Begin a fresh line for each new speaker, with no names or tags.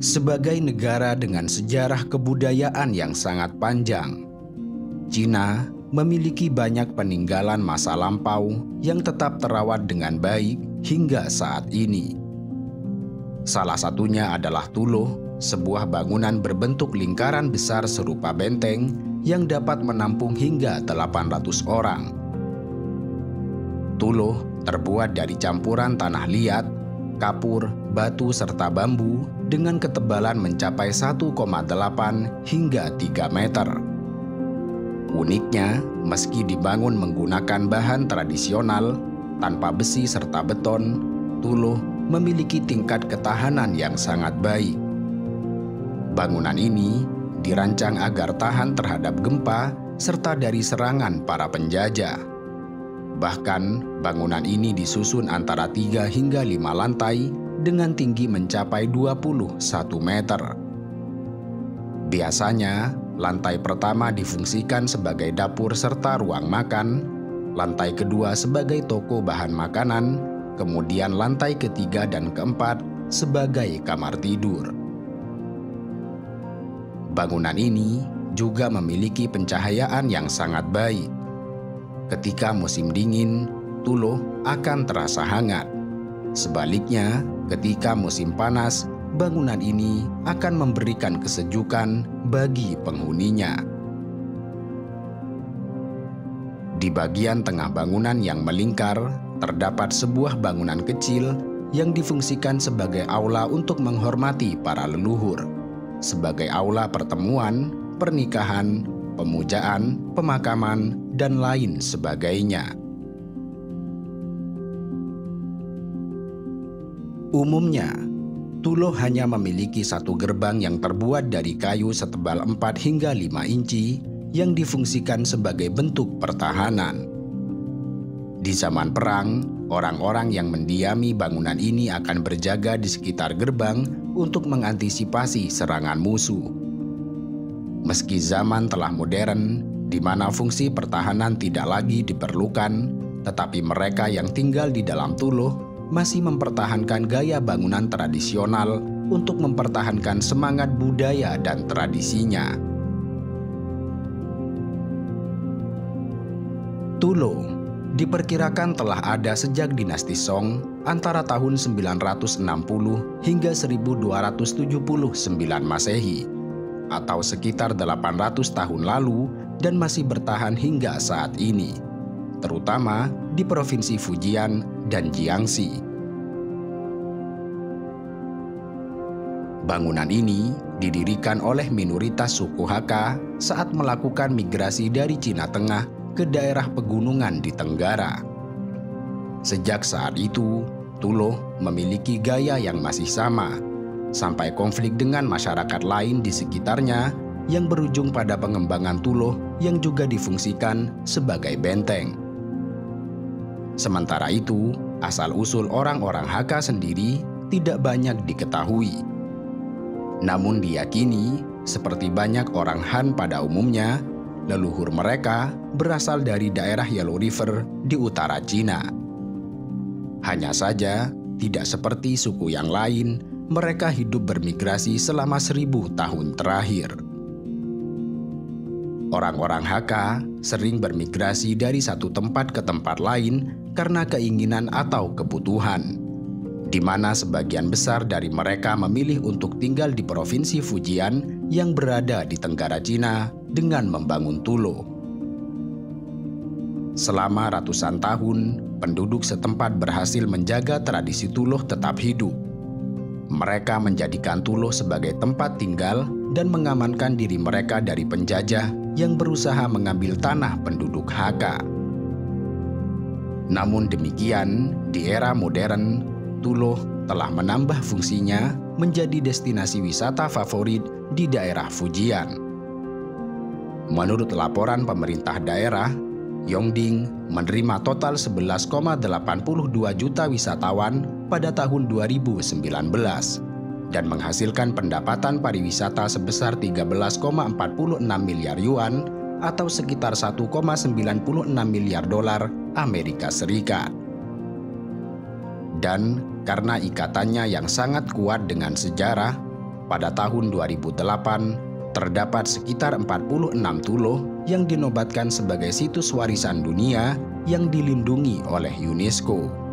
Sebagai negara dengan sejarah kebudayaan yang sangat panjang, Cina memiliki banyak peninggalan masa lampau yang tetap terawat dengan baik hingga saat ini. Salah satunya adalah Tuloh, sebuah bangunan berbentuk lingkaran besar serupa benteng yang dapat menampung hingga 800 orang. Tuloh terbuat dari campuran tanah liat, kapur, batu serta bambu dengan ketebalan mencapai 1,8 hingga 3 meter. Uniknya, meski dibangun menggunakan bahan tradisional tanpa besi serta beton, Tuloh memiliki tingkat ketahanan yang sangat baik. Bangunan ini dirancang agar tahan terhadap gempa serta dari serangan para penjajah. Bahkan, bangunan ini disusun antara 3 hingga 5 lantai dengan tinggi mencapai 21 meter. Biasanya, lantai pertama difungsikan sebagai dapur serta ruang makan, lantai kedua sebagai toko bahan makanan, kemudian lantai ketiga dan keempat sebagai kamar tidur. Bangunan ini juga memiliki pencahayaan yang sangat baik. Ketika musim dingin, Tuloh akan terasa hangat. Sebaliknya, ketika musim panas, bangunan ini akan memberikan kesejukan bagi penghuninya. Di bagian tengah bangunan yang melingkar, terdapat sebuah bangunan kecil yang difungsikan sebagai aula untuk menghormati para leluhur, sebagai aula pertemuan, pernikahan, pemujaan, pemakaman, dan lain sebagainya. Umumnya, Tuloh hanya memiliki satu gerbang yang terbuat dari kayu setebal 4 hingga 5 inci yang difungsikan sebagai bentuk pertahanan. Di zaman perang, orang-orang yang mendiami bangunan ini akan berjaga di sekitar gerbang untuk mengantisipasi serangan musuh. Meski zaman telah modern, di mana fungsi pertahanan tidak lagi diperlukan, tetapi mereka yang tinggal di dalam Tuloh masih mempertahankan gaya bangunan tradisional untuk mempertahankan semangat budaya dan tradisinya. Tuloh diperkirakan telah ada sejak dinasti Song antara tahun 960 hingga 1279 Masehi, atau sekitar 800 tahun lalu, dan masih bertahan hingga saat ini, terutama di Provinsi Fujian dan Jiangxi. Bangunan ini didirikan oleh minoritas suku Hakka saat melakukan migrasi dari Cina Tengah ke daerah pegunungan di Tenggara. Sejak saat itu, Tuloh memiliki gaya yang masih sama, sampai konflik dengan masyarakat lain di sekitarnya yang berujung pada pengembangan Tuloh yang juga difungsikan sebagai benteng. Sementara itu, asal-usul orang-orang Hakka sendiri tidak banyak diketahui. Namun diyakini, seperti banyak orang Han pada umumnya, leluhur mereka berasal dari daerah Yellow River di utara Cina. Hanya saja, tidak seperti suku yang lain, mereka hidup bermigrasi selama 1000 tahun terakhir. Orang-orang Hakka sering bermigrasi dari satu tempat ke tempat lain karena keinginan atau kebutuhan, di mana sebagian besar dari mereka memilih untuk tinggal di Provinsi Fujian yang berada di Tenggara Cina dengan membangun Tuloh. Selama ratusan tahun, penduduk setempat berhasil menjaga tradisi Tuloh tetap hidup. Mereka menjadikan Tuloh sebagai tempat tinggal dan mengamankan diri mereka dari penjajah yang berusaha mengambil tanah penduduk Hakka. Namun demikian, di era modern, Tuloh telah menambah fungsinya menjadi destinasi wisata favorit di daerah Fujian. Menurut laporan pemerintah daerah, Yongding menerima total 11,82 juta wisatawan pada tahun 2019 dan menghasilkan pendapatan pariwisata sebesar 13,46 miliar yuan atau sekitar 1,96 miliar dolar Amerika Serikat. Dan karena ikatannya yang sangat kuat dengan sejarah, Pada tahun 2008, terdapat sekitar 46 tuloh yang dinobatkan sebagai situs warisan dunia yang dilindungi oleh UNESCO.